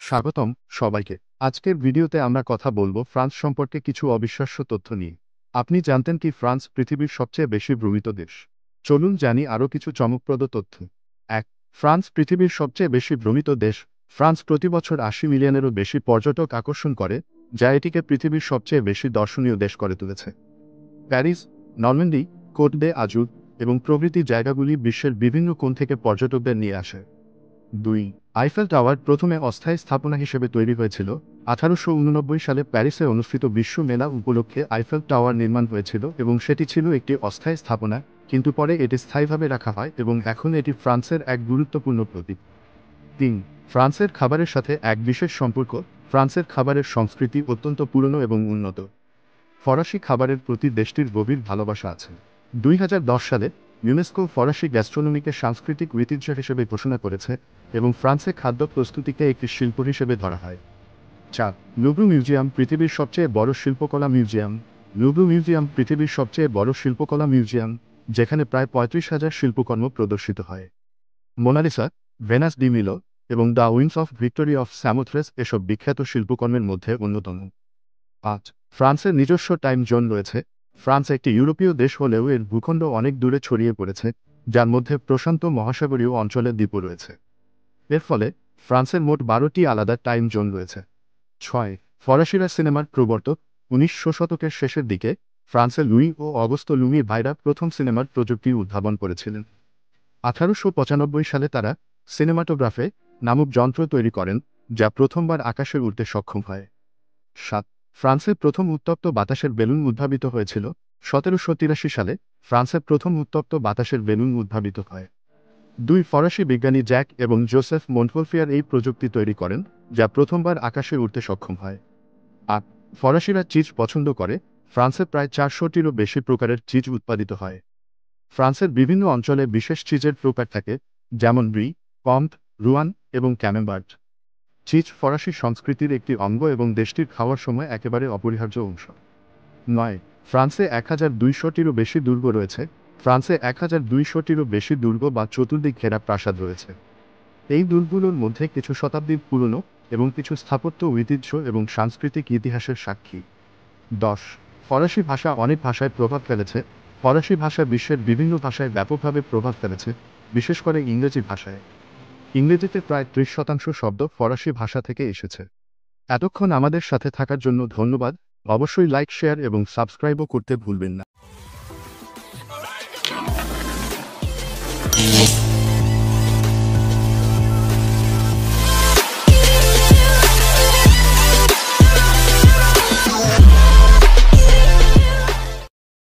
স্বাগতম সবাইকে। আজকের ভিডিওতে আমরা কথা বলবো ফ্রান্স সম্পর্কে কিছু অবিশ্বাস্য তথ্য নিয়ে। আপনি জানতেন কি ফ্রান্স পৃথিবীর সবচেয়ে বেশি ভ্রমিত দেশ? চলুন জানি আরও কিছু চমকপ্রদ তথ্য। ১. ফ্রান্স পৃথিবীর সবচেয়ে বেশি ভ্রমিত দেশ। ফ্রান্স প্রতি বছর ৮০ মিলিয়নেরও বেশি পর্যটক আকর্ষণ করে, যা এটিকে পৃথিবীর সবচেয়ে বেশি দর্শনীয় দেশ করে তুলেছে। প্যারিস, নরম্যান্ডি, কোট ডে আজুর এবং প্রভৃতি জায়গাগুলি বিশ্বের বিভিন্ন কোণ থেকে পর্যটকদের নিয়ে আসে। ২. আইফেল টাওয়ার প্রথমে অস্থায়ী স্থাপনা হিসেবে তৈরি হয়েছিল। ১৮৮৯ সালে প্যারিসে অনুষ্ঠিত বিশ্ব মেলা উপলক্ষে আইফেল টাওয়ার নির্মাণ হয়েছিল এবং সেটি ছিল একটি অস্থায়ী স্থাপনা, কিন্তু পরে এটি স্থায়ীভাবে রাখা হয় এবং এখন এটি ফ্রান্সের এক গুরুত্বপূর্ণ প্রতীক। ৩. ফ্রান্সের খাবারের সাথে এক বিশেষ সম্পর্ক। ফ্রান্সের খাবারের সংস্কৃতি অত্যন্ত পুরনো এবং উন্নত। ফরাসি খাবারের প্রতি দেশটির গভীর ভালোবাসা আছে। ২০১০ সালে ইউনেস্কো ফরাসি গ্যাস্ট্রোনমিকে সাংস্কৃতিক ঐতিহ্য হিসেবে ঘোষণা করেছে এবং ফ্রান্সে খাদ্য প্রস্তুতিকে একটি শিল্প হিসেবে ধরা হয়। ৪. লুভ্র মিউজিয়াম পৃথিবীর সবচেয়ে বড় শিল্পকলা মিউজিয়াম। লুভ্র মিউজিয়াম পৃথিবীর সবচেয়ে বড় শিল্পকলা মিউজিয়াম, যেখানে প্রায় ৩৫,০০০ শিল্পকর্ম প্রদর্শিত হয়। মোনালিসা, ভেনাস ডি মিলো এবং the Wings of Victory of Samothrace এসব বিখ্যাত শিল্পকর্মের মধ্যে অন্যতম। ৫. ফ্রান্সের নিজস্ব টাইম জোন রয়েছে। ফ্রান্স একটি ইউরোপীয় দেশ হলেও এর ভূখণ্ড অনেক দূরে ছড়িয়ে পড়েছে, যার মধ্যে প্রশান্ত মহাসাগরীয় অঞ্চলের দ্বীপও রয়েছে। এর ফলে ফ্রান্সের মোট ১২টি আলাদা টাইম জোন রয়েছে। ৬. ফরাসিরা সিনেমার প্রবর্তক। ১৯০০ শতকের শেষের দিকে ফ্রান্সে লুই ও অগস্তো লুমিয়ের প্রথম সিনেমার প্রযুক্তি উদ্ভাবন করেছিলেন। ১৮৯৫ সালে তারা সিনেমাটোগ্রাফে নামক যন্ত্র তৈরি করেন, যা প্রথমবার আকাশে উড়তে সক্ষম হয়। ৭. ফ্রান্সের প্রথম উত্তপ্ত বাতাসের বেলুন উদ্ভাবিত হয়েছিল। ১৭৮৩ সালে ফ্রান্সের প্রথম উত্তপ্ত বাতাসের বেলুন উদ্ভাবিত হয়। ২. ফরাসি বিজ্ঞানী জ্যাক এবং জোসেফ মন্টগলফিয়ার এই প্রযুক্তি তৈরি করেন, যা প্রথমবার আকাশে উড়তে সক্ষম হয়। ৮. ফরাসিরা চিজ পছন্দ করে। ফ্রান্সে প্রায় ৪০০টিরও বেশি প্রকারের চিজ উৎপাদিত হয়। ফ্রান্সের বিভিন্ন অঞ্চলে বিশেষ চিজের প্রকার থাকে, যেমন ব্রি, কম্ট, রুয়ান এবং ক্যামেম্বার্ট। চিজ ফরাসি সংস্কৃতির একটি অঙ্গ এবং দেশটির খাওয়ার সময় একেবারে অপরিহার্য অংশ। ৯. ফ্রান্সে ১,২০০টিরও বেশি দুর্গ রয়েছে। ফ্রান্সে ১,২০০টিরও বেশি দুর্গ বা চতুর্দিক ঘেরা প্রাসাদ রয়েছে। এই দুর্গগুলোর মধ্যে কিছু শতাব্দীর পুরনো এবং কিছু স্থাপত্য ঐতিহ্য এবং সাংস্কৃতিক ইতিহাসের সাক্ষী। ১০. ফরাসি ভাষা অনেক ভাষায় প্রভাব ফেলেছে। ফরাসি ভাষা বিশ্বের বিভিন্ন ভাষায় ব্যাপকভাবে প্রভাব ফেলেছে, বিশেষ করে ইংরেজি ভাষায়। ইংরেজিতে প্রায় ৩০% শব্দ ফরাসি ভাষা থেকে এসেছে। এতক্ষণ আমাদের সাথে থাকার জন্য ধন্যবাদ। অবশ্যই লাইক, শেয়ার এবং সাবস্ক্রাইবও করতে ভুলবেন না।